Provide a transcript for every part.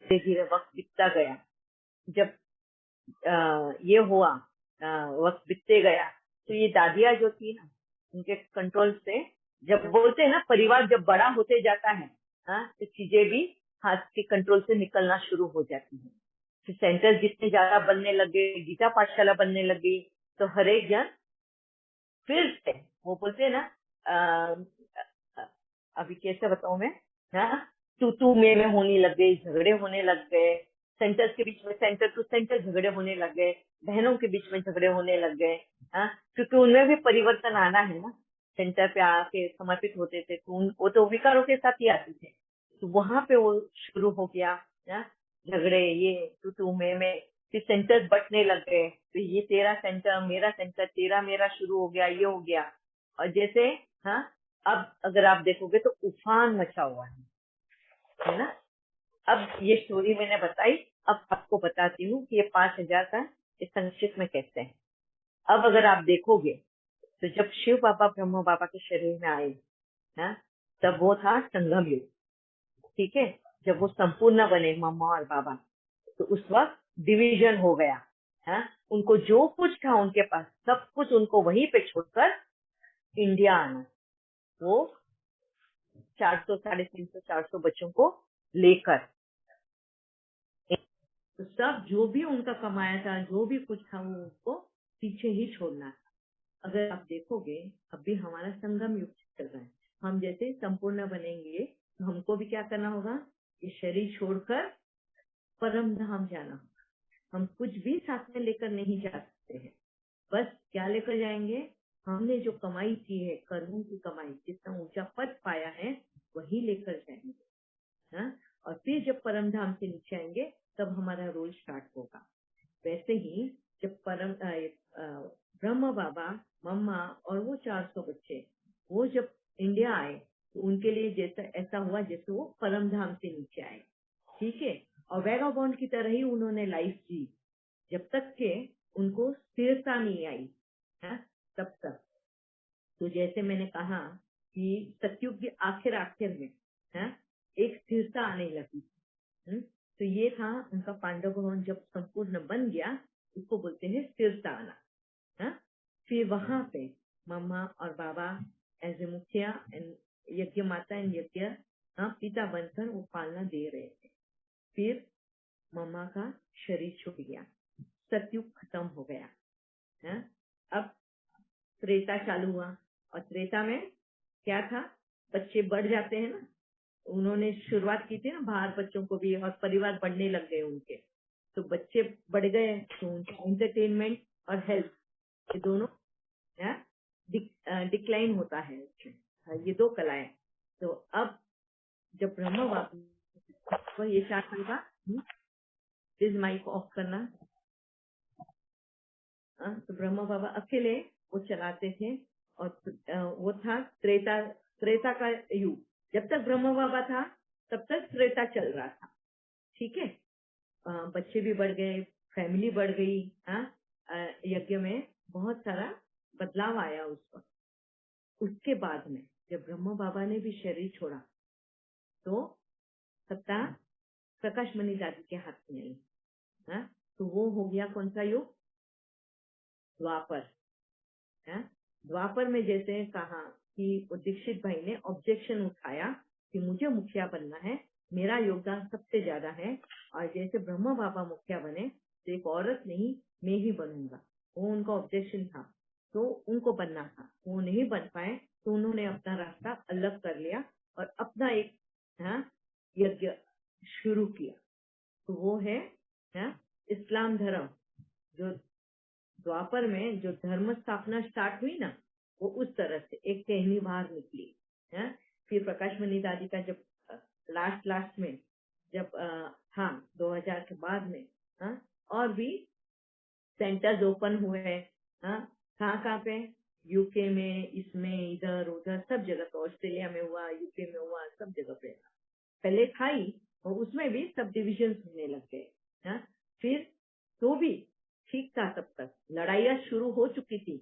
धीरे धीरे वक्त बीतता गया। जब ये हुआ, वक्त बीतते गया, तो ये दादियाँ जो थी ना, उनके कंट्रोल से, जब बोलते हैं ना परिवार जब बड़ा होते जाता है, तो चीजें भी हाथ के कंट्रोल से निकलना शुरू हो जाती है। फिर सेंटर जितने ज्यादा बनने लगे, गीता पाठशाला बनने लगी, तो हर एक जन फिर से वो बोलते हैं ना, अभी कैसे बताऊं मैं, तू मैं होने लग गई, झगड़े होने लग गए, सेंटर्स के बीच में सेंटर टू सेंटर झगड़े होने लग गए, बहनों के बीच में झगड़े होने लग गए। क्योंकि उनमें भी परिवर्तन आना है ना, सेंटर पे आके समर्पित होते थे तो वो तो विकारों के साथ ही आते थे, तो वहां पे वो शुरू हो गया झगड़े, ये तू मैं। फिर सेंटर्स बंटने लग गए, तो ये तेरा सेंटर, मेरा सेंटर, तेरा मेरा शुरू हो गया, ये हो गया। और जैसे अब अगर आप देखोगे तो उफान मचा हुआ है ना। अब ये स्टोरी मैंने बताई, अब आपको बताती हूँ कि ये 5,000 का इस संक्षिप्त में कैसे है। अब अगर आप देखोगे तो जब शिव बाबा ब्रह्म बाबा के शरीर में आए ना, तब वो था संगम युग, ठीक है। जब वो संपूर्ण बने मम्मा और बाबा, तो उस वक्त डिवीजन हो गया है। उनको जो कुछ था उनके पास, सब कुछ उनको वहीं पे छोड़कर इंडिया आना, वो 400, 350, 400 बच्चों को लेकर, तो सब जो भी उनका कमाया था, जो भी कुछ था, वो उनको पीछे ही छोड़ना था। अगर आप देखोगे अभी हमारा संगम युग चल रहा है, हम जैसे संपूर्ण बनेंगे तो हमको भी क्या करना होगा, ये शरीर छोड़कर परम धाम जाना होगा। हम कुछ भी साथ में लेकर नहीं जा सकते हैं। बस क्या लेकर जाएंगे, हमने जो कमाई की है, कर्मों की कमाई, जितना ऊंचा पद पाया है वही लेकर जाएंगे। और फिर जब परम धाम से नीचे आएंगे तब हमारा रोल स्टार्ट होगा। वैसे ही जब ब्रह्म बाबा, मम्मा और वो 400 बच्चे, वो जब इंडिया आए तो उनके लिए जैसा ऐसा हुआ जैसे वो परम धाम से नीचे आए, ठीक है। और वैगाबॉन्ड की तरह ही उन्होंने लाइफ जी, जब तक के उनको स्थिरता नहीं आई है, तब तक। तो जैसे मैंने कहा कि सतयुग के आखिर में है एक स्थिरता आने लगी। तो ये था उनका पांडव भवन जब संपूर्ण बन गया, उसको बोलते हैं स्थिरता आना। फिर वहां पे मम्मा और बाबा एज ए मुखिया एंड यज्ञ माता एंड यज्ञ पिता बनकर वो पालना दे रहे थे। फिर मम्मा का शरीर छूट गया, सतयुग खत्म हो गया। अब त्रेता चालू हुआ, और त्रेता में क्या था, बच्चे बढ़ जाते हैं ना, उन्होंने शुरुआत की थी ना बाहर बच्चों को भी, और परिवार बढ़ने लग गए उनके, तो बच्चे बढ़ गए तो उनका एंटरटेनमेंट और हेल्थ, ये दोनों डिक्लाइन होता है। ये दो कलाएं। तो अब जब ब्रह्म बाबा ये स्टार्ट होगा, प्लीज माइक ऑफ करना। तो ब्रह्म बाबा अकेले वो चलाते थे, और वो था त्रेता का युग। जब तक ब्रह्म बाबा था तब तक त्रेता चल रहा था, ठीक है। बच्चे भी बढ़ गए, फैमिली बढ़ गई, यज्ञ में बहुत सारा बदलाव आया उस वक्त। उसके बाद में जब ब्रह्म बाबा ने भी शरीर छोड़ा तो सत्ता प्रकाश मणि दादी के हाथ में आई। तो वो हो गया कौन सा युग, द्वापर। द्वापर में जैसे कहा कि दीक्षित भाई ने ऑब्जेक्शन उठाया कि मुझे मुखिया बनना है, मेरा योगदान सबसे ज्यादा है, और जैसे ब्रह्म बाबा मुखिया बने तो एक औरत नहीं मैं ही बनूंगा, वो उनका ऑब्जेक्शन था। तो उनको बनना था, वो नहीं बन पाए, तो उन्होंने अपना रास्ता अलग कर लिया और अपना एक यज्ञ शुरू किया। तो वो है इस्लाम धर्म। जो द्वापर में जो धर्म स्थापना स्टार्ट हुई ना, वो उस तरह से एक टहनी बाहर निकली है। फिर प्रकाश मणि दादी का जब लास्ट में जब था 2000 के बाद में, और भी सेंटर्स ओपन हुए हैं। कहाँ पे, यूके में, इसमें, इधर उधर सब जगह पे, ऑस्ट्रेलिया में हुआ, यूके में हुआ, सब जगह पे पहले था ही, और उसमें भी सब डिविजन होने लग गए। फिर तो भी ठीक था, तब तक लड़ाइयाँ शुरू हो चुकी थी।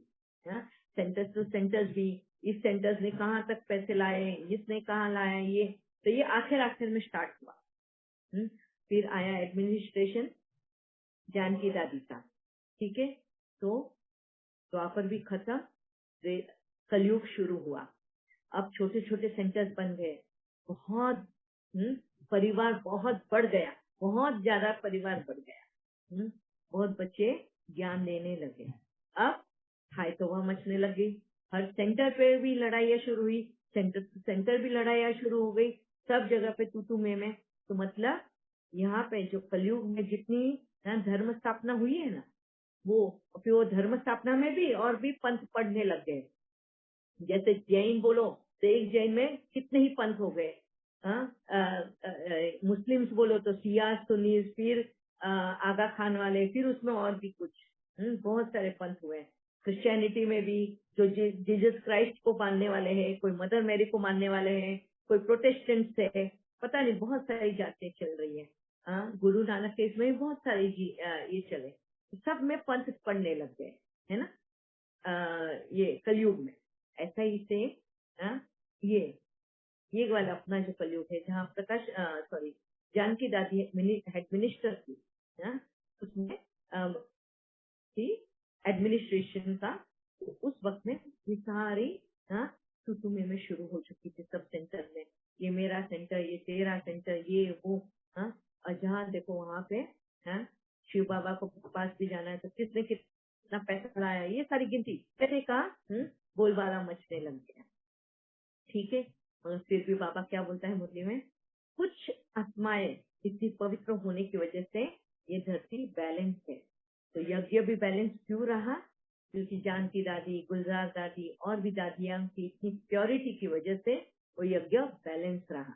सेंटर्स टू सेंटर्स भी, इस सेंटर्स ने कहाँ तक पैसे लाए, इसने कहाँ लाया, ये तो ये आखिर में स्टार्ट हुआ। फिर आया एडमिनिस्ट्रेशन जानकी दादी का, ठीक है। तो द्वापर भी खत्म, कलयुग शुरू हुआ। अब छोटे छोटे सेंटर्स बन गए, बहुत परिवार बहुत बढ़ गया, बहुत ज्यादा परिवार बढ़ गया, बहुत बच्चे ज्ञान देने लगे। अब हाय तौबा मचने लगी, हर सेंटर पे भी लड़ाइयाँ शुरू हुई, सेंटर भी लड़ाइयाँ शुरू हो गई, सब जगह पे तू मैं। तो मतलब यहाँ पे जो कलयुग में जितनी धर्म स्थापना हुई है ना, वो धर्म स्थापना में भी और भी पंथ पढ़ने लग गए। जैसे जैन बोलो तो एक जैन में कितने ही पंथ हो गए, मुस्लिम्स बोलो तो शिया, सुन्नी, फिर आगा खान वाले, फिर उसमें और भी कुछ बहुत सारे पंथ हुए। क्रिश्चियनिटी में भी जो जीसस क्राइस्ट को मानने वाले हैं, कोई मदर मैरी को मानने वाले हैं, कोई प्रोटेस्टेंट है, पता नहीं बहुत सारी जातें चल रही है। गुरु नानक के इसमें भी बहुत सारे ये चले, सब में पंथ पढ़ने लग गए, है ना। ये कलयुग में ऐसा ही से ये वाला अपना जो कलयुग है, जहाँ प्रकाश जानकी दादी हेड मिनिस्टर थी, उसमें थी एडमिनिस्ट्रेशन का। तो उस वक्त में ये सारी तुतुमे में शुरू हो चुकी थी सब सेंटर में, ये मेरा सेंटर, ये तेरा सेंटर, ये वो। और जहाँ देखो वहां पे शिव बाबा को पास भी जाना है तो किसने कितना पैसा लाया, ये सारी गिनती पैसे का बोलबाला मचने लग गया, ठीक है। और फिर भी बाबा क्या बोलता है मुरली में, कुछ आत्माएं इतनी पवित्र होने की वजह से ये धरती बैलेंस है। तो यज्ञ भी बैलेंस क्यों रहा, क्योंकि जानकी दादी, गुलजार दादी और भी दादियां की इतनी प्योरिटी की वजह से वो यज्ञ बैलेंस रहा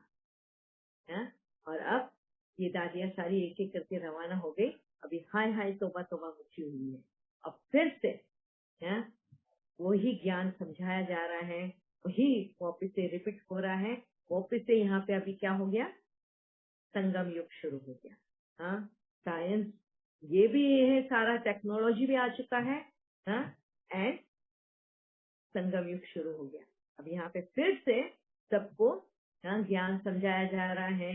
है। और अब ये दादियां सारी एक एक करके रवाना हो गई। अभी हाय हाय तौबा तौबा मची हुई है। अब फिर से वही ज्ञान समझाया जा रहा है, वही वापिस से रिपीट हो रहा है। वापिस से यहाँ पे अभी क्या हो गया, संगम युग शुरू हो गया। साइंस ये भी है, सारा टेक्नोलॉजी भी आ चुका है, एंड संगम युग शुरू हो गया। अब यहाँ पे फिर से सबको ज्ञान समझाया जा रहा है,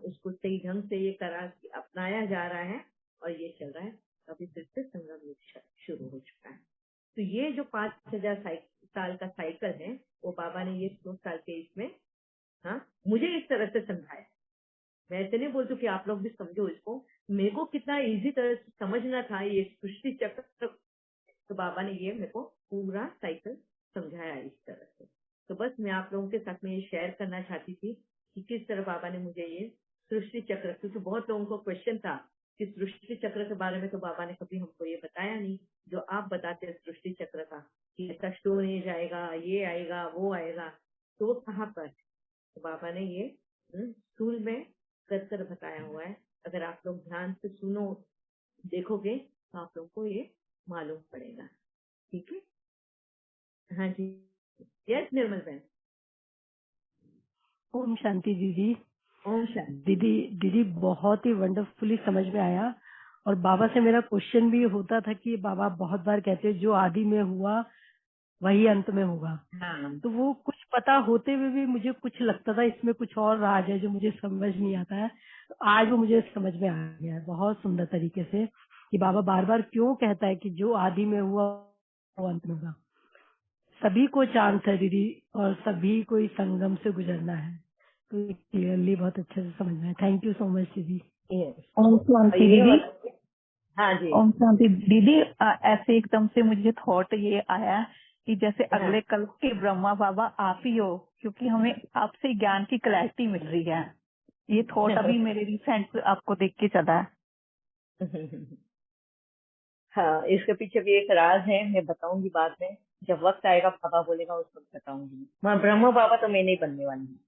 उसको सही ढंग से ये अपनाया जा रहा है और ये चल रहा है। अभी फिर से संगम युग शुरू हो चुका है। तो ये जो 5000 साल का साइकिल है, वो बाबा ने ये 100 साल के इसमें मुझे इस तरह से समझाया। मैं ऐसे नहीं बोलती कि आप लोग भी समझो इसको, मेरे को कितना इजी तरह से समझना था ये सृष्टि चक्र, तो बाबा ने ये मेरे को पूरा साइकिल समझाया इस तरह से। तो बस मैं आप लोगों के साथ में ये शेयर करना चाहती थी कि किस तरह बाबा ने मुझे ये सृष्टि चक्र, क्योंकि बहुत लोगों को क्वेश्चन था कि सृष्टि चक्र के बारे में तो बाबा ने कभी हमको ये बताया नहीं, जो आप बताते हैं सृष्टि चक्र का कि ऐसा स्टोन एज आएगा, ये आएगा, वो आएगा, तो वो कहाँ पर। तो बाबा ने ये स्कूल में कर बताया हुआ है। अगर आप लोग ध्यान से सुनो, देखोगे तो आप लोगों को ये मालूम पड़ेगा, ठीक है। हाँ जी, यस निर्मल बहन। ओम शांति दीदी। ओम शांति। दीदी बहुत ही वंडरफुली समझ में आया। और बाबा से मेरा क्वेश्चन भी होता था कि बाबा बहुत बार कहते हैं जो आदि में हुआ वही अंत में होगा। तो वो कुछ पता होते हुए भी मुझे कुछ लगता था इसमें कुछ और राज है जो मुझे समझ नहीं आता है। तो आज वो मुझे समझ में आ गया है बहुत सुंदर तरीके से कि बाबा बार बार क्यों कहता है कि जो आदि में हुआ वो अंत में होगा। सभी को चांस है दीदी, और सभी को इस संगम से गुजरना है। तो क्लियरली बहुत अच्छे से समझना है। थैंक यू सो मच दीदी। ओम शांति दीदी। हाँ जी। ओम शांति दीदी। ऐसे एकदम से मुझे थॉट ये आया कि जैसे अगले कल के ब्रह्मा बाबा आप ही हो, क्योंकि हमें आपसे ज्ञान की क्लैरिटी मिल रही है। ये थॉट अभी मेरे रिसेंट आपको देख के चला है। हाँ, इसके पीछे भी एक राज है, मैं बताऊंगी बाद में, जब वक्त आएगा बाबा बोलेगा उस वक्त बताऊंगी। मैं ब्रह्म बाबा तो मैं नहीं बनने वाली हूँ।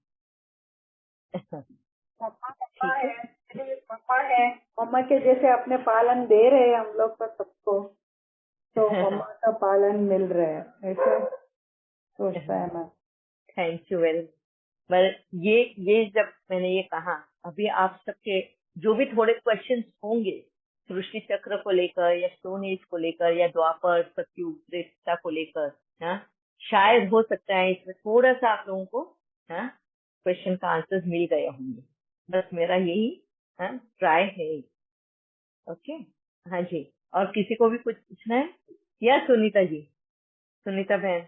मम्मा है, मम्मा है, मम्मा के जैसे अपने पालन दे रहे हैं हम लोग को सबको, तो मम्मा का पालन मिल रहा है, ऐसा सोचता है मैं। Thank you very much. पर ये जब मैंने ये कहा, अभी आप सबके जो भी थोड़े क्वेश्चंस होंगे सृष्टि चक्र को लेकर या स्टोन एज को लेकर या द्वापर, सतयुग, त्रेता को लेकर, शायद हो सकता है इसमें थोड़ा सा आप लोगों को क्वेश्चन का आंसर मिल गए होंगे। बस मेरा यही हाँ, ट्राई है। ओके, हाँ जी। और किसी को भी कुछ पूछना है? या सुनीता जी, सुनीता बहन।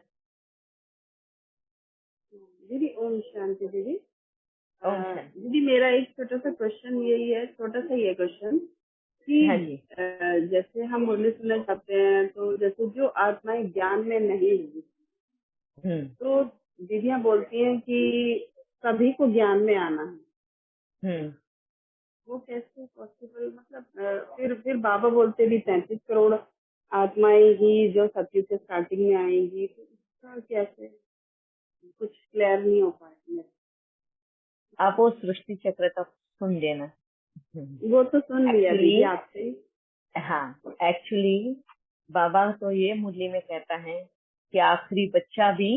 दीदी ओम शांति दीदी। ओम शांति। दीदी मेरा एक छोटा सा क्वेश्चन यही है, छोटा सा ये क्वेश्चन कि हाँ जी। जैसे हम मुरली सुनना चाहते हैं, तो जैसे जो आत्माएं ज्ञान में नहीं हुई, तो दीदियाँ बोलती हैं कि सभी को ज्ञान में आना है, वो कैसे पॉसिबल? मतलब फिर बाबा बोलते भी 33 करोड़ आत्माएं ही जो सत्युग से स्टार्टिंग में आएंगी, तो इसका कैसे कुछ क्लियर नहीं हो पाया। आप वो सृष्टि चक्र तक सुन लेना। वो तो सुन लिया दीदी आपसे। हाँ, एक्चुअली बाबा तो ये मुरली में कहता है कि आखिरी बच्चा भी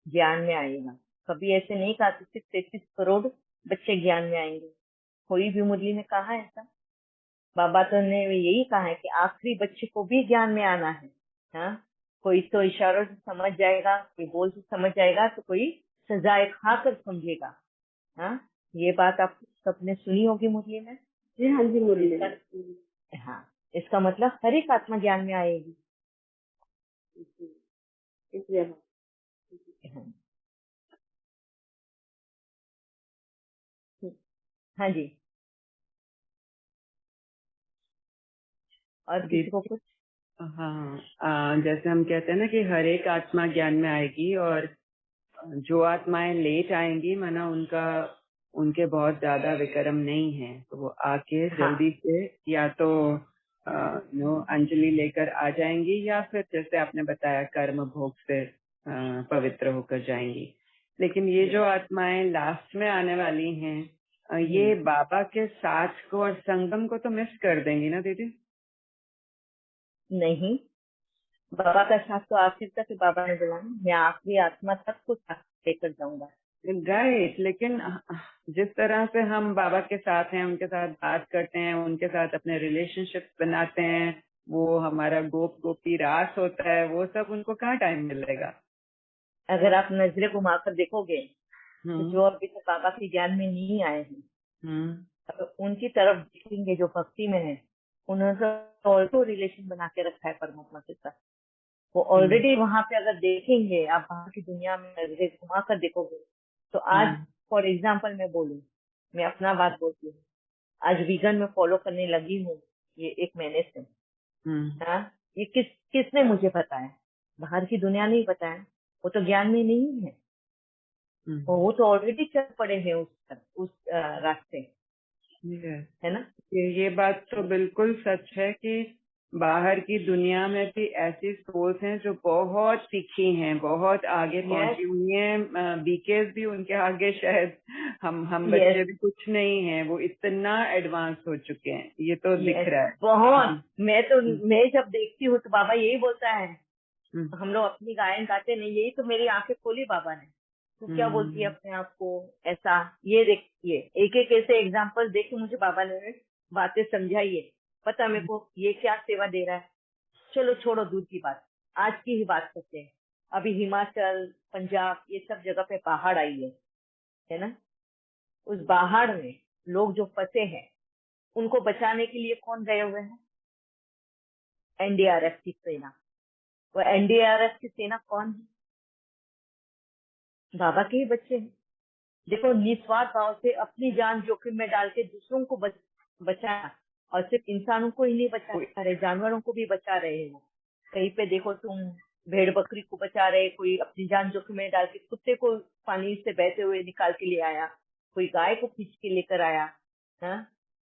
ज्ञान में आएगा। कभी ऐसे नहीं कहा कि सिर्फ 33 करोड़ बच्चे ज्ञान में आएंगे, कोई भी मुरली में कहा है ऐसा? बाबा तो ने यही कहा है कि आखिरी बच्चे को भी ज्ञान में आना है। हाँ, कोई तो इशारों से समझ जाएगा, कोई बोल से समझ जाएगा, तो कोई सजाए खाकर समझेगा। हाँ, ये बात आप सबने सुनी होगी मुरली में। जी हाँ जी, मुरली में। हाँ, इसका मतलब हर एक आत्मा ज्ञान में आएगी। हाँ जी। और किसी को कुछ? हाँ, जैसे हम कहते हैं ना कि हर एक आत्मा ज्ञान में आएगी, और जो आत्माएं लेट आएंगी माना उनके बहुत ज्यादा विक्रम नहीं है, तो वो आके जल्दी से या तो अंजलि लेकर आ जाएंगी, या फिर जैसे आपने बताया कर्म भोग से पवित्र होकर जाएंगी। लेकिन ये जो आत्माएं लास्ट में आने वाली हैं, ये बाबा के साथ को और संगम को तो मिस कर देंगी ना दीदी? नहीं, बाबा का साथ तो आखिर तक बाबा ने बोला, मैं आखिरी आत्मा तक को साथ लेकर जाऊंगा। राइट, लेकिन जिस तरह से हम बाबा के साथ हैं, उनके साथ बात करते हैं, उनके साथ अपने रिलेशनशिप बनाते हैं, वो हमारा गोप गोपी रास होता है, वो सब उनको कहाँ टाइम मिलेगा? अगर आप नजरें घुमाकर देखोगे तो जो अभी तक बाबा के ज्ञान में नहीं आए हैं, तो उनकी तरफ देखेंगे जो भक्ति में है, उन्होंने ऑल्सो रिलेशन बना के रखा है परमात्मा के साथ। वो ऑलरेडी वहां पे अगर देखेंगे, आप बाहर की दुनिया में नजरें घुमा कर देखोगे, तो आज फॉर एग्जाम्पल मैं बोलूं, मैं अपना बात बोलती हूँ, आज वीगन में फॉलो करने लगी हूँ ये 1 महीने से। हाँ, ये किसने मुझे बताया? बाहर की दुनिया नहीं बताया, वो तो ज्ञान में नहीं है, वो तो ऑलरेडी चल पड़े हैं उस रास्ते, है ना? ये बात तो बिल्कुल सच है कि बाहर की दुनिया में भी ऐसी सोच हैं जो बहुत तीखी हैं, बहुत आगे पहुंची हुई हैं। बीकेस भी उनके आगे शायद हम बच्चे भी कुछ नहीं हैं, वो इतना एडवांस हो चुके हैं, ये तो दिख रहा है बहुत। मैं जब देखती हूँ तो बाबा यही बोलता है, हम लोग अपनी गायन गाते नहीं, यही तो मेरी आंखें खोली बाबा ने। तो क्या बोलती है अपने आप को ऐसा? ये देखिए, एक एक ऐसे एग्जाम्पल देख के मुझे बाबा ने बातें समझाई है। पता मेरे को ये क्या सेवा दे रहा है। चलो छोड़ो दूर की बात, आज की ही बात करते हैं। अभी हिमाचल, पंजाब, ये सब जगह पे बाढ़ आई है ना? उस बाढ़ में लोग जो फंसे हैं, उनको बचाने के लिए कौन गए हुए हैं? एनडीआरएफ की सेना। वो एनडीआरएफ की सेना कौन है? बाबा के ही बच्चे हैं। देखो, निस्वार्थ भाव से अपनी जान जोखिम में डाल के दूसरों को बचाया, और सिर्फ इंसानों को ही नहीं बचा रहे, जानवरों को भी बचा रहे हैं। कहीं पे देखो तुम, भेड़ बकरी को बचा रहे, कोई अपनी जान जोखिम में डाल के कुत्ते को पानी से बहते हुए निकाल के ले आया, कोई गाय को खींच के लेकर आया। हाँ,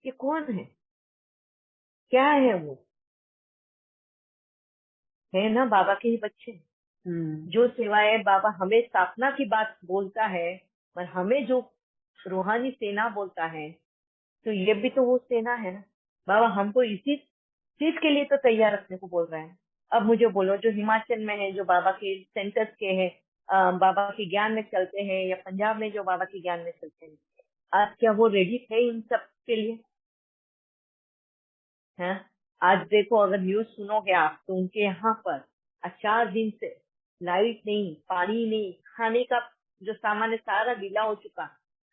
ये कौन है? क्या है? वो है ना बाबा के ही बच्चे। जो सेवाएं बाबा हमें स्थापना की बात बोलता है, पर हमें जो रूहानी सेना बोलता है, तो ये भी तो वो सेना है ना। बाबा हमको इसी चीज के लिए तो तैयार रखने को बोल रहे हैं। अब मुझे बोलो, जो हिमाचल में है, जो बाबा के सेंटर्स के हैं, बाबा के ज्ञान में चलते हैं, या पंजाब में जो बाबा के ज्ञान में चलते हैं, आज क्या वो रेडी थे इन सब के लिए? है आज देखो, अगर न्यूज सुनोगे आप, तो उनके यहाँ पर 4 दिन से लाइट नहीं, पानी नहीं, खाने का जो सामान है सारा गीला हो चुका,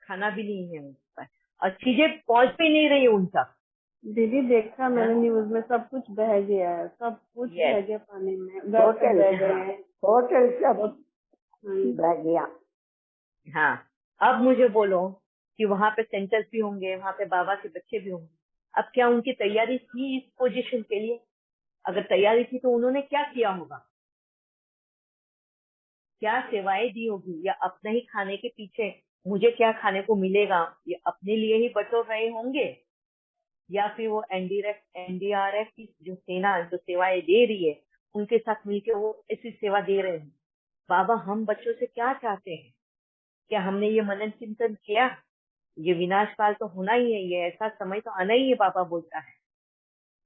खाना भी नहीं है उन पर। और चीजें पहुंच भी नहीं रही उन तक। दीदी देखा मैंने न्यूज में, सब कुछ बह गया है, सब कुछ बह गया पानी में, घर से बह गए हैं, होटल सब हाँ। बह गया। हाँ, अब मुझे बोलो कि वहां पे सेंटर्स भी होंगे, वहां पे बाबा के बच्चे भी होंगे। अब क्या उनकी तैयारी थी इस पोजीशन के लिए? अगर तैयारी थी तो उन्होंने क्या किया होगा, क्या सेवाएं दी होगी, या अपने ही खाने के पीछे मुझे क्या खाने को मिलेगा ये अपने लिए ही बटोर रहे होंगे, या फिर वो एनडीआरएफ की जो सेना जो सेवाएं दे रही है उनके साथ मिलकर वो ऐसी सेवा दे रहे हैं। बाबा हम बच्चों से क्या चाहते हैं? क्या हमने ये मनन चिंतन किया? ये विनाश काल तो होना ही है, ये ऐसा समय तो आना ही है, बाबा बोलता है।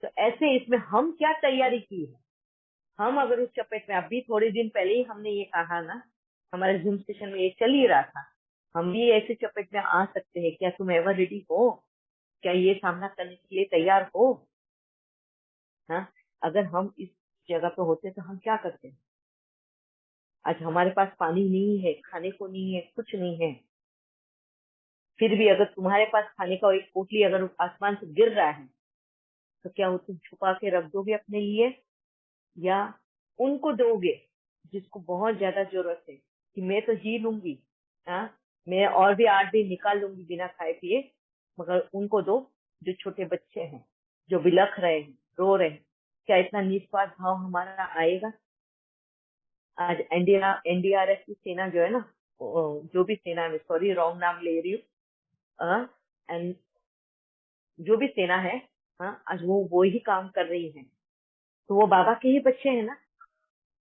तो ऐसे इसमें हम क्या तैयारी की है? हम अगर उस चपेट में, अभी थोड़े दिन पहले ही हमने ये कहा ना, हमारे जूम स्टेशन में ये चल ही रहा था, हम भी ऐसे चपेट में आ सकते हैं क्या? तुम एवर रेडी हो? क्या ये सामना करने के लिए तैयार हो? हाँ, अगर हम इस जगह पे होते तो हम क्या करते? आज हमारे पास पानी नहीं है, खाने को नहीं है, कुछ नहीं है, फिर भी अगर तुम्हारे पास खाने का एक पोटली अगर आसमान से गिर रहा है तो क्या वो तुम छुपा के रख दोगे अपने लिए, या उनको दोगे जिसको बहुत ज्यादा जरूरत है कि मैं तो जी लूंगी, हाँ मैं और भी 8 दिन निकाल लूंगी बिना खाए पिए, मगर उनको दो जो छोटे बच्चे हैं, जो बिलख रहे हैं, रो रहे हैं। क्या इतना निस्वार्थ भाव हमारा आएगा? आज एनडीआरएफ की सेना जो है ना, जो भी सेना है, सॉरी रॉन्ग नाम ले रही हूँ, एंड जो भी सेना है, हाँ आज वो ही काम कर रही है, तो वो बाबा के ही बच्चे हैं ना।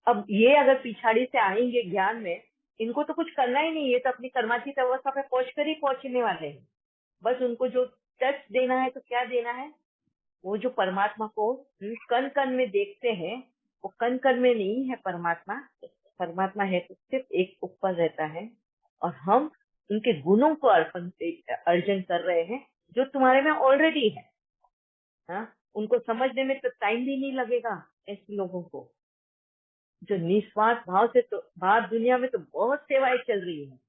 अब ये अगर पिछाड़ी से आएंगे ज्ञान में, इनको तो कुछ करना ही नहीं है, तो अपनी कर्मातीत अवस्था पे पहुंचकर ही पहुंचने वाले हैं। बस उनको जो टच देना है तो क्या देना है, वो जो परमात्मा को कण कण में देखते हैं, वो कण कण में नहीं है परमात्मा। परमात्मा है तो सिर्फ एक ऊपर रहता है, और हम उनके गुणों को अर्जन कर रहे हैं जो तुम्हारे में ऑलरेडी है। हाँ, उनको समझने में तो टाइम भी नहीं लगेगा ऐसे लोगों को, जो निस्वार्थ भाव से, तो बाहर दुनिया में तो बहुत सेवाएं चल रही है।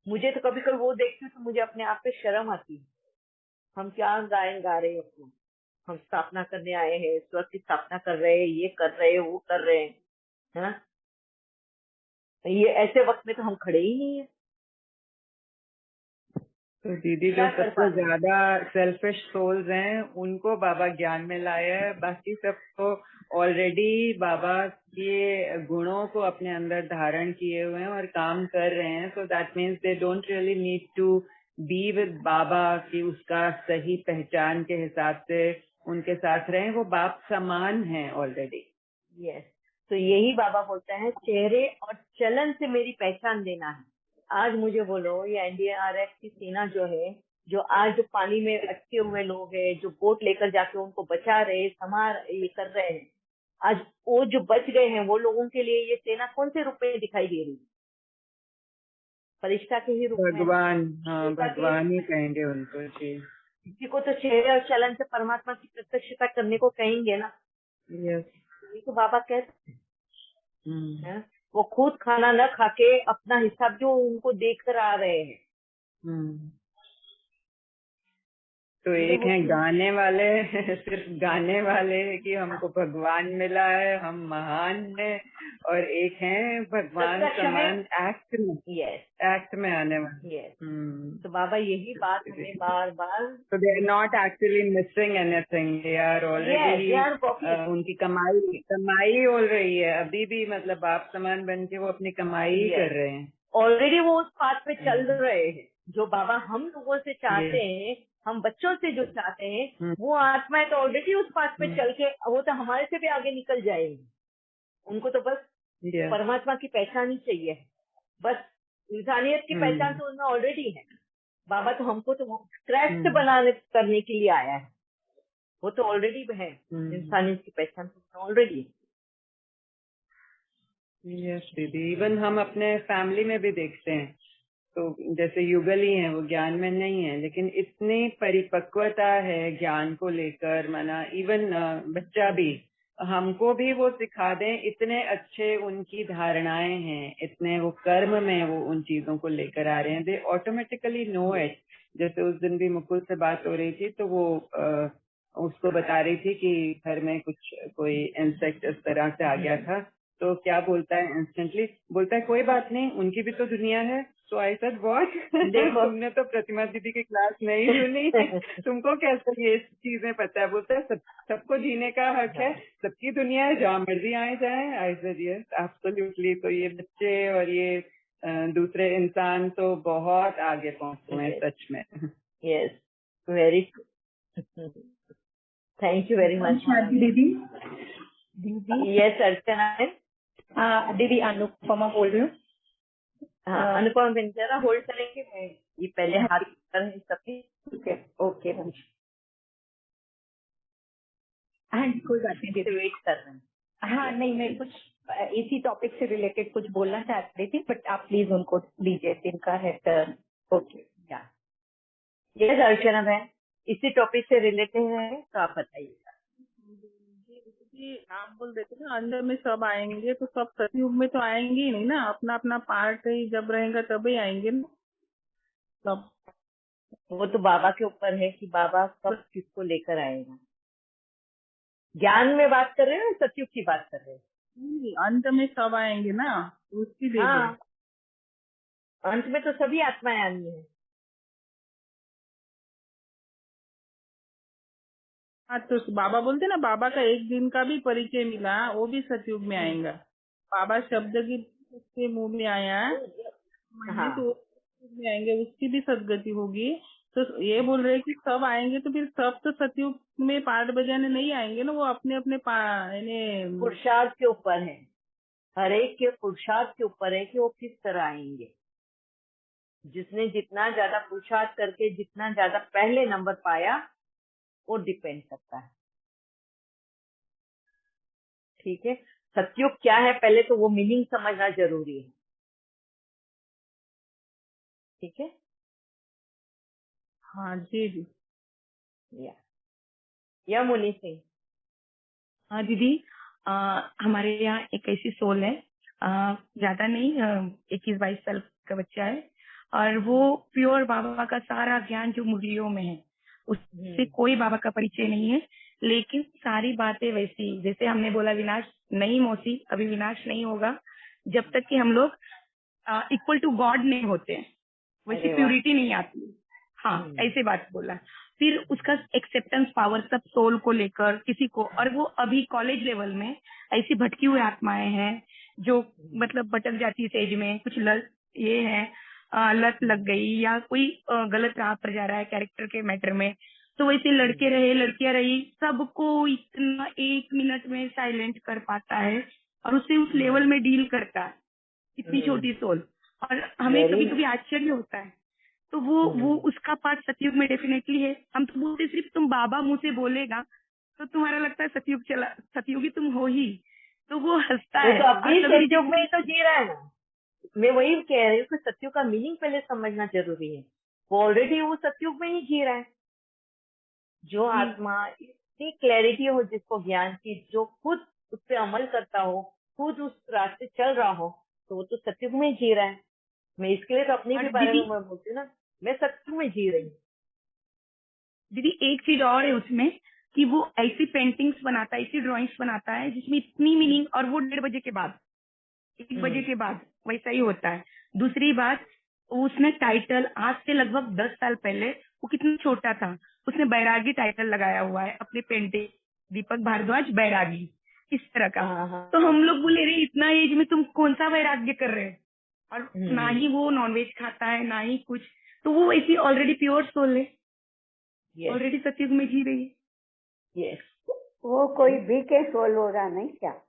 मुझे तो कभी कभी वो देखती हूँ तो मुझे अपने आप पे शर्म आती है। हम क्या गायन गा रहे हैं अपना, हम स्थापना करने आए हैं, स्वर्ग की स्थापना कर रहे हैं, ये कर रहे हैं, वो कर रहे हैं, हाँ ये ऐसे वक्त में तो हम खड़े ही नहीं है। तो दीदी जो सबसे ज्यादा सेल्फिश सोल्स हैं उनको बाबा ज्ञान में लाया है, बाकी सबको ऑलरेडी बाबा के गुणों को अपने अंदर धारण किए हुए हैं और काम कर रहे हैं। So that means they don't really need to be with Baba कि उसका सही पहचान के हिसाब से उनके साथ रहें, वो बाप समान है ऑलरेडी। यस, तो यही बाबा बोलता है, चेहरे और चलन से मेरी पहचान देना है। आज मुझे बोलो, ये एनडीआरएफ की सेना जो है, जो आज जो पानी में अटके हुए लोग हैं, जो बोट लेकर जाके उनको बचा रहे, ये कर रहे हैं, आज वो जो बच गए हैं वो लोगों के लिए ये सेना कौन से रूप में दिखाई दे रही है? फरिश्ता के ही रूप में। भगवान, हाँ भगवान ही कहेंगे उनको जी। किसी को तो चेहरे और चलन से परमात्मा की प्रत्यक्षता करने को कहेंगे ना। यस, ये तो बाबा कहते हैं। वो खुद खाना न खाके अपना हिसाब जो उनको देखकर आ रहे हैं। तो एक है गाने वाले सिर्फ गाने वाले कि हमको भगवान मिला है, हम महान हैं, और एक है भगवान समान एक्ट में आने वाले। तो बाबा यही बात हमें बार बार, तो they are not actually missing anything, they are already, उनकी कमाई हो रही है अभी भी, मतलब बाप समान बन के वो अपनी कमाई कर रहे हैं ऑलरेडी, वो उस पाथ पे चल रहे हैं जो बाबा हम लोगों से चाहते हैं, हम बच्चों से जो चाहते हैं, वो आत्माएं तो ऑलरेडी उस पाथ पे चल के, वो तो हमारे से भी आगे निकल जाएगी। उनको तो बस परमात्मा की पहचान ही चाहिए, बस इंसानियत की पहचान तो उनमें ऑलरेडी है। बाबा तो हमको तो क्राफ्ट करने के लिए आया है, वो तो ऑलरेडी है, इंसानियत की पहचान तो ऑलरेडी है। यस दीदी, इवन हम अपने फैमिली में भी देखते हैं, तो जैसे युगल ही है, वो ज्ञान में नहीं है, लेकिन इतनी परिपक्वता है ज्ञान को लेकर, माना इवन बच्चा भी, हमको भी वो सिखा दें, इतने अच्छे उनकी धारणाएं हैं, इतने वो कर्म में वो उन चीजों को लेकर आ रहे हैं, दे ऑटोमेटिकली नो इट। जैसे उस दिन भी मुकुल से बात हो रही थी तो वो उसको बता रही थी कि घर में कुछ कोई इंसेक्ट इस तरह से आ गया था, तो क्या बोलता है इंस्टेंटली, बोलता है कोई बात नहीं, उनकी भी तो दुनिया है। तो आई सेड व्हाट, तुमने तो प्रतिमा दीदी की क्लास नहीं सुनी, तुमको कैसे ये चीजें पता है? बोलता है सबको जीने का हक है, सबकी दुनिया है, जहाँ मर्जी आए जाए। I said yes absolutely. तो ये बच्चे और ये दूसरे इंसान तो बहुत आगे पहुंचे हैं सच में। Yes, very thank you very much दीदी। यस अर्चना। दीदी अनुपमा बोल रही हूँ। हाँ, अनुपमा बेंचरा होल्ड करेंगे, मैं ये पहले हाथ पर है सबकी। ओके हाँ जी, कोई बात नहीं दीदी, वेट कर रहे हैं। हाँ नहीं, मैं कुछ इसी टॉपिक से रिलेटेड कुछ बोलना चाह रही थी, बट आप प्लीज उनको दीजिए, जिनका है टर्न। ओके यस अर्चना बहन, इसी टॉपिक से रिलेटेड है तो आप बताइएगा। आप बोल देते ना अंदर में सब आएंगे, तो सब सतयुग में तो आएंगे ही नहीं ना, अपना अपना पार्ट ही जब रहेगा तभी आएंगे ना सब। वो तो बाबा के ऊपर है कि बाबा कब किसको लेकर आएगा। ज्ञान में बात कर रहे हो, सतयुग की बात कर रहे हो? अंत में सब आएंगे ना, उसकी दे हाँ, अंत में तो सभी आत्माएं आनी है। हाँ, तो बाबा बोलते ना, बाबा का एक दिन का भी परिचय मिला, वो भी सतयुग में आएगा। बाबा शब्द की उसके मुंह में आया, हाँ। तो सतयुग में आएंगे, उसकी भी सदगति होगी। तो ये बोल रहे हैं कि सब आएंगे, तो फिर सब तो सतयुग में पाठ बजाने नहीं आएंगे ना, वो अपने अपने पुरुषार्थ के ऊपर है, हर एक के पुरुषार्थ के ऊपर है कि वो किस तरह आएंगे। जिसने जितना ज्यादा पुरुषार्थ करके जितना ज्यादा पहले नंबर पाया, वो डिपेंड करता है। ठीक है, सतयुग क्या है पहले तो वो मीनिंग समझना जरूरी है। ठीक है, हाँ जी जी। या मुनि सिंह। हाँ दीदी, हमारे यहाँ एक ऐसी सोल है, ज्यादा नहीं, 21-22 साल का बच्चा है, और वो प्योर बाबा का सारा ज्ञान जो मुरलियों में है, उससे कोई बाबा का परिचय नहीं है, लेकिन सारी बातें वैसी जैसे हमने बोला, विनाश नहीं मौसी, अभी विनाश नहीं होगा जब तक कि हम लोग इक्वल टू गॉड नहीं होते हैं, वैसी प्यूरिटी नहीं आती। हाँ, ऐसे बात बोला। फिर उसका एक्सेप्टेंस पावर सब सोल को लेकर किसी को, और वो अभी कॉलेज लेवल में ऐसी भटकी हुई आत्माएं हैं जो मतलब भटक जाती है स्टेज में, कुछ ये है लत लग गई या कोई गलत राह पर जा रहा है कैरेक्टर के मैटर में, तो वैसे लड़के रहे लड़कियां रही, सबको इतना 1 मिनट में साइलेंट कर पाता है और उससे उस लेवल में डील करता है, इतनी छोटी सोल। और हमें कभी कभी आश्चर्य होता है, तो वो उसका पार्ट सतयुग में डेफिनेटली है। हम तो बोलते सिर्फ तुम बाबा मुंह से बोलेगा तो तुम्हारा लगता है सतयुग चला, सतयुगी तुम हो ही, तो वो हंसता है। तो अभी सतयुग में ही तो जी रहा है ना, मैं वही कह रही हूँ कि सतयुग का मीनिंग पहले समझना जरूरी है। वो ऑलरेडी वो सतयुग में ही जी रहा है। जो आत्मा इतनी क्लैरिटी हो, जिसको ज्ञान की, जो खुद उस पर अमल करता हो, खुद उस रास्ते चल रहा हो, तो वो तो सतयुग में ही जी रहा है। मैं इसके लिए तो अपने भी बारे में बोलती हूँ ना, मैं सतयुग में जी रही हूँ। दीदी एक चीज और है उसमें कि वो ऐसी पेंटिंग्स बनाता है, ऐसी ड्राइंग्स बनाता है जिसमें इतनी मीनिंग, और वो 1:30 बजे के बाद, 1 बजे के बाद वैसा ही होता है। दूसरी बात, उसने टाइटल आज से लगभग 10 साल पहले, वो कितना छोटा था, उसने बैरागी टाइटल लगाया हुआ है अपने पेंटिंग, दीपक भारद्वाज बैरागी, इस तरह का। तो हम लोग बोले, रे इतना एज में तुम कौन सा वैराग्य कर रहे हैं? और ना ही वो नॉनवेज खाता है ना ही कुछ, तो वो ऐसी ऑलरेडी प्योर सोल है, ऑलरेडी सतयुग में जी रही है। वो कोई भी के सोल होगा नहीं क्या?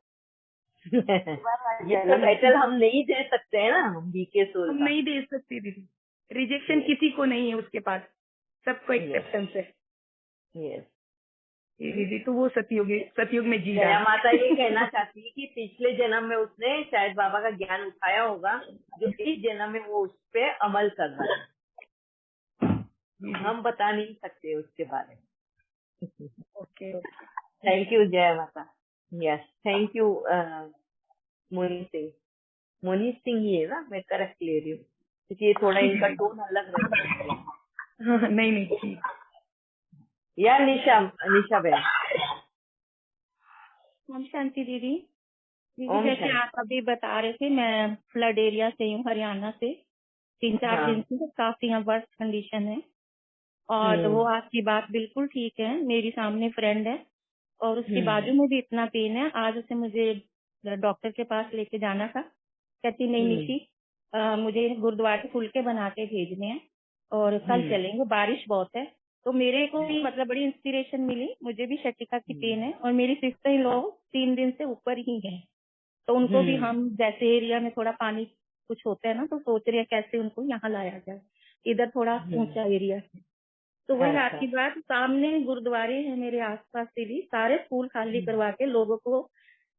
ये तो टाइटल हम नहीं दे सकते हैं ना, हम बी के सोल हम नहीं दे सकते दीदी, रिजेक्शन किसी को नहीं है उसके पास, सबको एक्सेप्टेंस है। दीदी तो वो सतयुग में जी रहा है। माता ये कहना चाहती है कि पिछले जन्म में उसने शायद बाबा का ज्ञान उठाया होगा, जो इस जन्म में वो उस पे अमल कर रहा है। हम बता नहीं सकते उसके बारे में। ओके, थैंक यू जय माता। Yes, thank you Moni Singh. Moni Singh ही है ना, मैं करेक्ट ले रही हूँ, क्योंकि ये थोड़ा इनका टोन अलग रहता है। नहीं नहीं ठीक। या निशा बहन। ओम शांति दीदी। दीदी ओम जैसे शांति। आप अभी बता रहे थे, मैं फ्लड एरिया से हूँ, हरियाणा से। 3-4 दिन से काफी यहाँ वर्स्ट कंडीशन है, और वो आपकी बात बिल्कुल ठीक है। मेरी सामने फ्रेंड है और उसकी बाजू में भी इतना पेन है। आज उसे मुझे डॉक्टर के पास लेके जाना था। कहती नहीं निशी, मुझे गुरुद्वारे फुलके बना के भेजने हैं और कल चलेंगे, बारिश बहुत है। तो मेरे को भी मतलब बड़ी इंस्पिरेशन मिली। मुझे भी शटिका की पेन है और मेरी सिस्टर इन लॉ 3 दिन से ऊपर ही है, तो उनको भी हम जैसे एरिया में थोड़ा पानी कुछ होता है ना, तो सोच रहे हैं कैसे उनको यहाँ लाया जाए, इधर थोड़ा ऊंचा एरिया है। तो वही आपकी बात, सामने गुरुद्वारे हैं मेरे आसपास से भी, सारे स्कूल खाली करवा के लोगों को,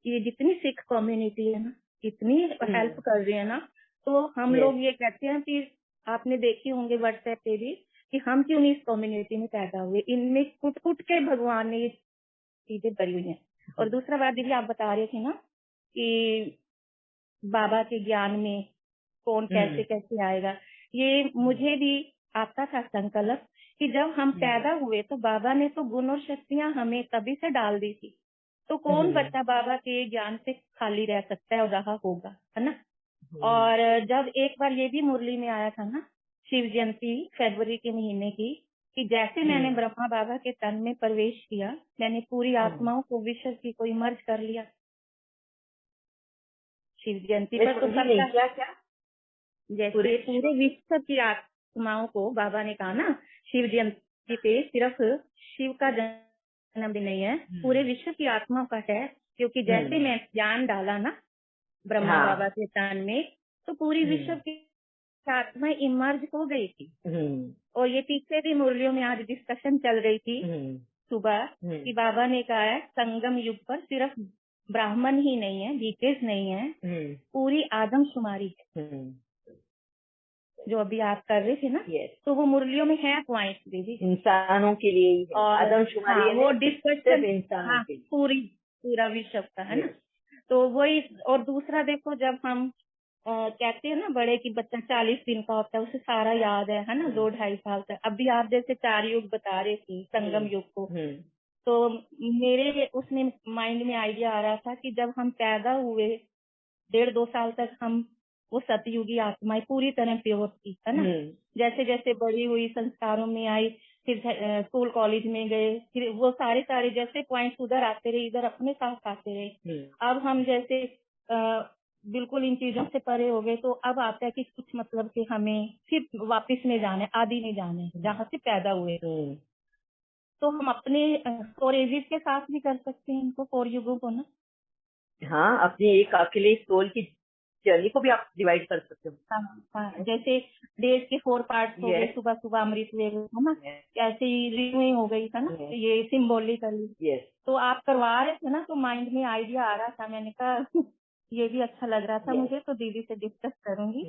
ये जितनी सिख कम्युनिटी है ना, इतनी हेल्प कर रही है ना। तो हम लोग ये कहते हैं कि आपने देखी होंगे व्हाट्सएप पे भी कि हम क्यों नहीं इस कम्युनिटी में पैदा हुए। इनमें कुट कुट के भगवान ने ये चीजें करी हुई हैं। और दूसरा बात दीदी, आप बता रहे थे ना कि बाबा के ज्ञान में कौन कैसे कैसे आएगा, ये मुझे भी आता था संकल्प कि जब हम पैदा हुए तो बाबा ने तो गुण और शक्तियां हमें तभी से डाल दी थी, तो कौन बच्चा बाबा के ज्ञान से खाली रह सकता है और रहा होगा, है ना। और जब एक बार ये भी मुरली में आया था ना, शिव जयंती फरवरी के महीने की, कि जैसे मैंने ब्रह्मा बाबा के तन में प्रवेश किया, मैंने पूरी आत्माओं को विश्व की कोई मर्ज कर लिया शिव जयंती पर। तो क्या क्या जैसे पूरे विश्व की आत्माओं को बाबा ने कहा ना, शिव जयंती पे सिर्फ शिव का जन्मदिन नहीं है, पूरे विश्व की आत्माओं का है। क्योंकि जैसे मैं ज्ञान डाला ना ब्रह्मा बाबा के तन में, तो पूरी विश्व की आत्मा इमर्ज हो गई थी। और ये पीछे भी मुरलियों में आज डिस्कशन चल रही थी सुबह कि बाबा ने कहा है संगम युग पर सिर्फ ब्राह्मण ही नहीं है, बीकेस नहीं है, पूरी आदमशुमारी है। जो अभी आप कर रहे थे ना, तो वो मुरलियों में है पॉइंट दीदी, इंसानों के लिए ही है। और आदमशुमारी वो डिस्कशन इंसानों के लिए। पूरा विश्व का है ना। तो वही, और दूसरा देखो, जब हम कहते हैं ना बड़े की बच्चा 40 दिन का होता है, उसे सारा याद है ना, 2-2.5 साल तक। अभी आप जैसे 4 युग बता रहे थे संगम युग को, तो मेरे उसमें माइंड में आइडिया आ रहा था कि जब हम पैदा हुए 1.5-2 साल तक हम वो सतयुगी आत्माएं पूरी तरह प्योर थी, है ना। जैसे जैसे बड़ी हुई, संस्कारों में आई, फिर स्कूल कॉलेज में गए, फिर वो सारे जैसे पॉइंट्स उधर आते रहे, इधर अपने साथ आते रहे। अब हम जैसे बिल्कुल इन चीजों से परे हो गए, तो अब आता है कि कुछ मतलब कि हमें फिर वापस में जाना है, आदि में जाना है जहाँ से पैदा हुए। तो हम अपने 4 एजेस के साथ भी कर सकते हैं इनको, 4 युगों को ना। हाँ, अपनी एक अकेले सोल की जर्नी को भी आप डिवाइड कर सकते हो। हाँ, जैसे डेज के 4 पार्ट्स हो गए, सुबह सुबह अमृत वेग है ना, ऐसे ही रिन्यूइंग हो गई था ना, ये सिम्बोलिकली। तो आप करवा रहे थे ना, तो माइंड में आइडिया आ रहा था, मैंने कहा ये भी अच्छा लग रहा था मुझे, तो दीदी से डिस्कस करूंगी।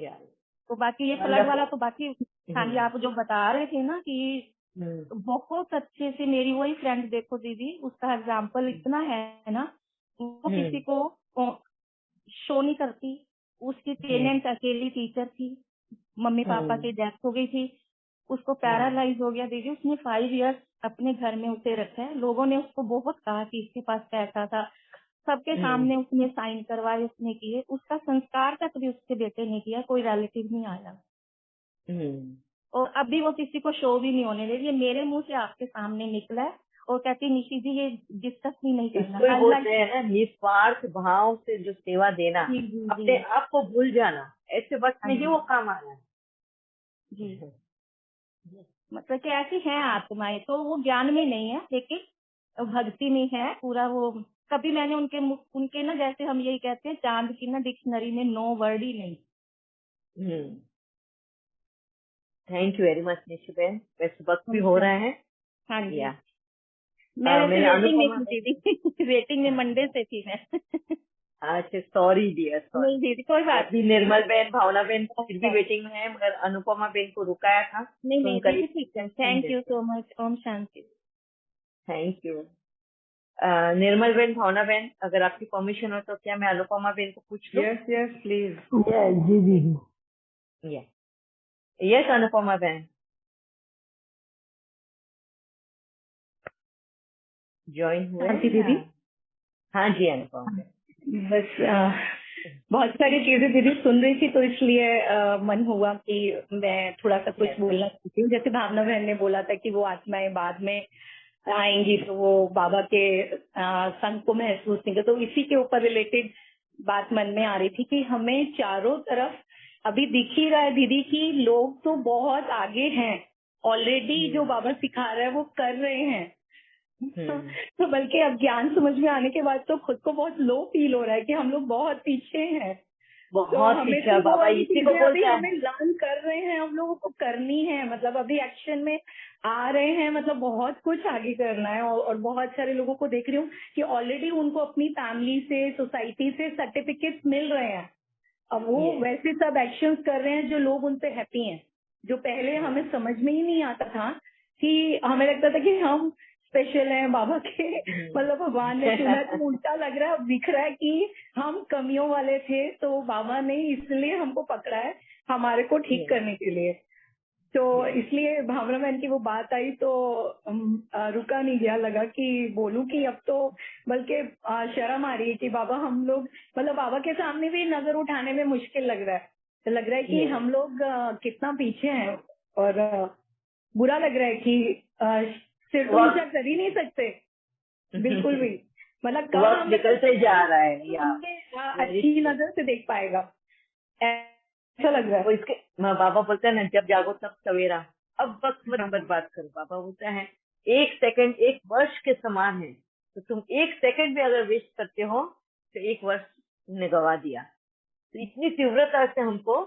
तो बाकी ये फ्लड वाला तो बाकी खाली आप जो बता रहे थे ना कि बहुत अच्छे से, मेरी वही फ्रेंड देखो दीदी, उसका एग्जाम्पल इतना है ना, वो किसी को शो नहीं करती। उसकी पेरेंट्स अकेली टीचर थी, मम्मी पापा की डेथ हो गई थी, उसको पैरालाइज हो गया दीदी, उसने 5 इयर्स अपने घर में उसे रखा है। लोगों ने उसको बहुत कहा कि इसके पास पैसा था, सबके सामने उसने साइन करवाए, उसने किए, उसका संस्कार तक भी उसके बेटे ने किया, कोई रिलेटिव नहीं आया। और अभी वो किसी को शो भी नहीं होने दे रही। ये मेरे मुंह से आपके सामने निकला है, और कहती निशी जी ये डिस्कस भी नहीं करना। इसको बोलते हैं ना निस्वार्थ भाव से जो सेवा देना, अपने आप को भूल जाना, ऐसे वक्त में ही वो काम आना है जी। मतलब कि ऐसी है आत्माएं, तो वो ज्ञान में नहीं है लेकिन भक्ति में है पूरा। वो कभी मैंने उनके ना, जैसे हम यही कहते हैं चांद की ना डिक्शनरी में नो वर्ड ही नहीं। थैंक यू वेरी मच निशि बहन। वैसे वक्त भी हो रहा है। हाँ जी, मैं वेटिंग में थी दीदी, वेटिंग में मंडे से थी मैं। अच्छा, सॉरी डियर। नहीं दीदी कोई बात नहीं। निर्मल बहन, भावना बहन फिर भी वेटिंग में है, मगर अनुपमा बहन को रुकाया था। नहीं दीदी ठीक है, थैंक यू सो मच। ओम शांति। Thank you. निर्मल बहन, भावना बहन, अगर आपकी परमिशन हो तो क्या मैं अनुपमा बहन को पूछ लूं? Yes please. जी दीदी। यस अनुपमा बहन। ज्वाइन हुए। हाँ जी दीदी। हाँ जी अनुपम। बस बहुत सारी चीजें दीदी सुन रही थी तो इसलिए मन हुआ कि मैं थोड़ा सा कुछ बोलना चाहती हूँ। जैसे भावना बहन ने बोला था कि वो आत्माएं बाद में आएंगी तो वो बाबा के संग को महसूस नहीं, तो इसी के ऊपर रिलेटेड बात मन में आ रही थी कि हमें चारों तरफ अभी दिख ही रहा है दीदी कि लोग तो बहुत आगे हैं ऑलरेडी, जो बाबा सिखा रहा है वो कर रहे हैं। तो बल्कि अब ज्ञान समझ में आने के बाद तो खुद को बहुत लो फील हो रहा है कि हम लोग बहुत पीछे हैं। बहुत तो हमें पीछे तो बाबा इसी को बोलते हैं। हमें लर्न कर रहे हैं, हम लोगों को करनी है, मतलब अभी एक्शन में आ रहे हैं, मतलब बहुत कुछ आगे करना है। और बहुत सारे लोगों को देख रही हूँ कि ऑलरेडी उनको अपनी फैमिली से, सोसाइटी से सर्टिफिकेट्स मिल रहे हैं। अब वो वैसे सब एक्शंस कर रहे हैं जो लोग उन पे हैप्पी हैं, जो पहले हमें समझ में ही नहीं आता था कि हमें लगता था कि हम स्पेशल हैं बाबा के, मतलब भगवान ने चुना। तो उल्टा लग रहा है, अब दिख रहा है कि हम कमियों वाले थे तो बाबा ने इसलिए हमको पकड़ा है हमारे को ठीक करने के लिए। तो इसलिए भावना बहन की वो बात आई तो रुका नहीं गया, लगा कि बोलूं कि अब तो बल्कि शर्म आ रही है कि बाबा हम लोग, मतलब बाबा के सामने भी नजर उठाने में मुश्किल लग रहा है। तो लग रहा है कि हम लोग कितना पीछे हैं और बुरा लग रहा है कि सिर तो ऊंचा कर ही नहीं सकते बिल्कुल भी, मतलब कब निकलते जा रहा है अच्छी नजर से देख पाएगा, ऐसा लग रहा है। वो इसके बाबा बोलते हैं ना, जब जागो तब सवेरा, अब वक्त मत बर्बाद करो। बाबा बोलता है 1 सेकंड 1 वर्ष के समान है, तो तुम 1 सेकंड भी अगर वेस्ट करते हो तो 1 वर्ष तुमने गवा दिया। तो इतनी तीव्रता से हमको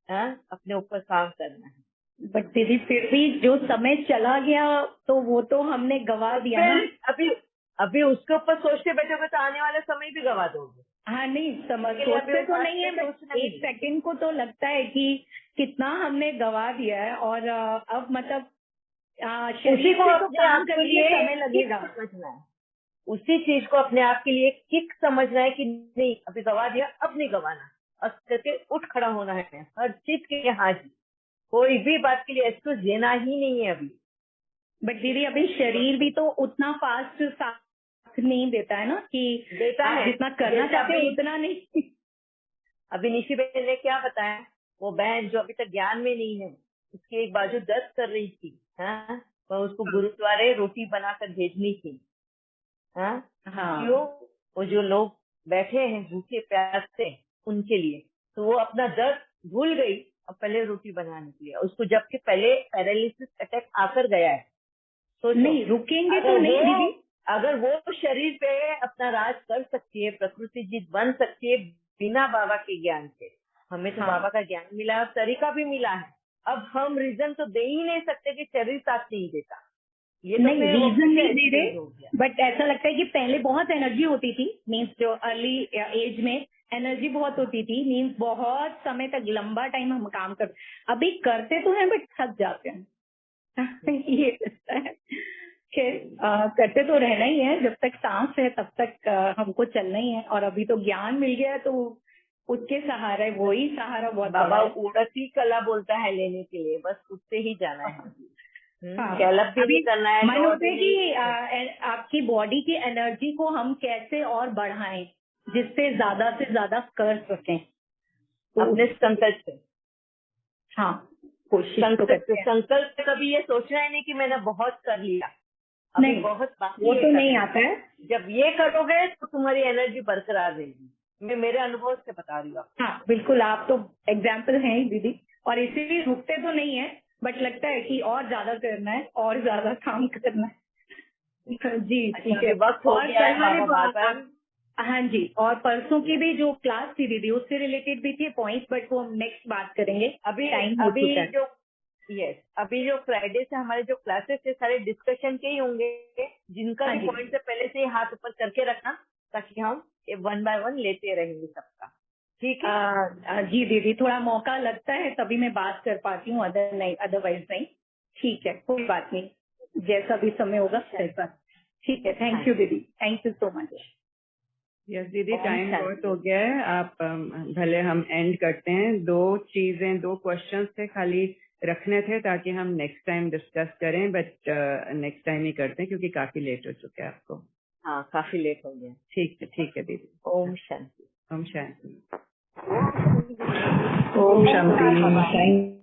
अपने ऊपर काम करना है। बट दीदी फिर भी जो समय चला गया तो वो तो हमने गवा दिया ना। अभी उसके ऊपर सोचते बैठोगे तो आने वाला समय भी गवा दोगे। हाँ नहीं सोचते तो नहीं है, बट 1 सेकंड को तो लगता है कि कितना हमने गवा दिया है। और अब मतलब उसी को तो काम करने में समय लगेगा। उसी चीज को अपने आप के लिए किक समझना है कि नहीं अभी गवा दिया, अब नहीं गवाना, और करके उठ खड़ा होना है हर चीज के लिए। हाँ जी, कोई भी बात के लिए एक्सक्यूज लेना ही नहीं है अभी। बट दीदी अभी शरीर भी तो उतना फास्ट साथ नहीं देता है ना कि देता है, जितना करना चाहते हैं उतना नहीं। अभी निशी बहन ने क्या बताया, वो बहन जो अभी तक ज्ञान में नहीं है, उसकी एक बाजू दर्द कर रही थी, तो उसको गुरुद्वारे रोटी बनाकर भेजनी थी। वो जो लोग बैठे हैं भूखे प्यासे उनके लिए, तो वो अपना दर्द भूल गई और पहले रोटी बनाने के लिए, उसको जबकि पहले पैरालिसिस अटैक आकर गया है। तो नहीं रुकेंगे तो नहीं दीदी। अगर वो शरीर पे अपना राज कर सकती है, प्रकृति जीत बन सकती है बिना बाबा के ज्ञान के। हमें तो बाबा का ज्ञान मिला, तरीका भी मिला है। अब हम रीजन तो दे ही नहीं सकते कि शरीर साथ नहीं देता, ये तो नहीं रीजन नहीं दे रहे। बट ऐसा लगता है कि पहले बहुत एनर्जी होती थी, मीन्स जो अर्ली एज में एनर्जी बहुत होती थी, मीन्स बहुत समय तक लंबा टाइम हम काम करते, अभी करते तो हैं बट थक जाते हैं। ये है करते तो रहना ही है, जब तक सांस है तब तक हमको चलना ही है। और अभी तो ज्ञान मिल गया है तो उसके सहारा, वही सहारा बहुत बाबा उड़ती कला बोलता है लेने के लिए, बस उससे ही जाना है। अभी करना है। मन होता है कि आपकी बॉडी की एनर्जी को हम कैसे और बढ़ाएं जिससे ज्यादा से ज्यादा कर सकें, तो अपने संकल्प से। हाँ कोशिश संकल्प कभी ये सोचना है नहीं कि मैंने बहुत कर लिया, नहीं बहुत वो तो नहीं आता है। जब ये करोगे तो तुम्हारी एनर्जी बरकरार रहेगी, मैं मेरे अनुभव से बता रही हूँ। हाँ बिल्कुल, आप तो एग्जाम्पल हैं ही दीदी, और इसीलिए रुकते तो नहीं है, बट लगता है कि और ज्यादा करना है और ज्यादा काम करना है। जी ठीक है, वक्त हो गया है। हाँ जी, और परसों की भी जो क्लास थी दीदी उससे रिलेटेड भी थे पॉइंट, बट वो हम नेक्स्ट बात करेंगे। अभी जो फ्राइडे से हमारे जो क्लासेस थे सारे डिस्कशन के ही होंगे, जिनका भी पॉइंट से पहले से ही हाथ ऊपर करके रखना ताकि हम 1 बाय 1 लेते रहेंगे सबका। ठीक है जी दीदी, थोड़ा मौका लगता है तभी मैं बात कर पाती हूँ, अदरवाइज नहीं। ठीक है, कोई बात नहीं, जैसा भी समय होगा वैसा। ठीक है, थैंक यू दीदी, thank you so much. Yes दीदी, टाइम बहुत हो गया है, आप भले हम एंड करते हैं। 2 क्वेश्चंस थे खाली रखने थे ताकि हम नेक्स्ट टाइम डिस्कस करें, बट नेक्स्ट टाइम ही करते हैं क्योंकि काफी लेट हो चुका है आपको। हाँ, काफी लेट हो गया। ठीक है दीदी। ओम शांति। ओम शांति। ओम शांति।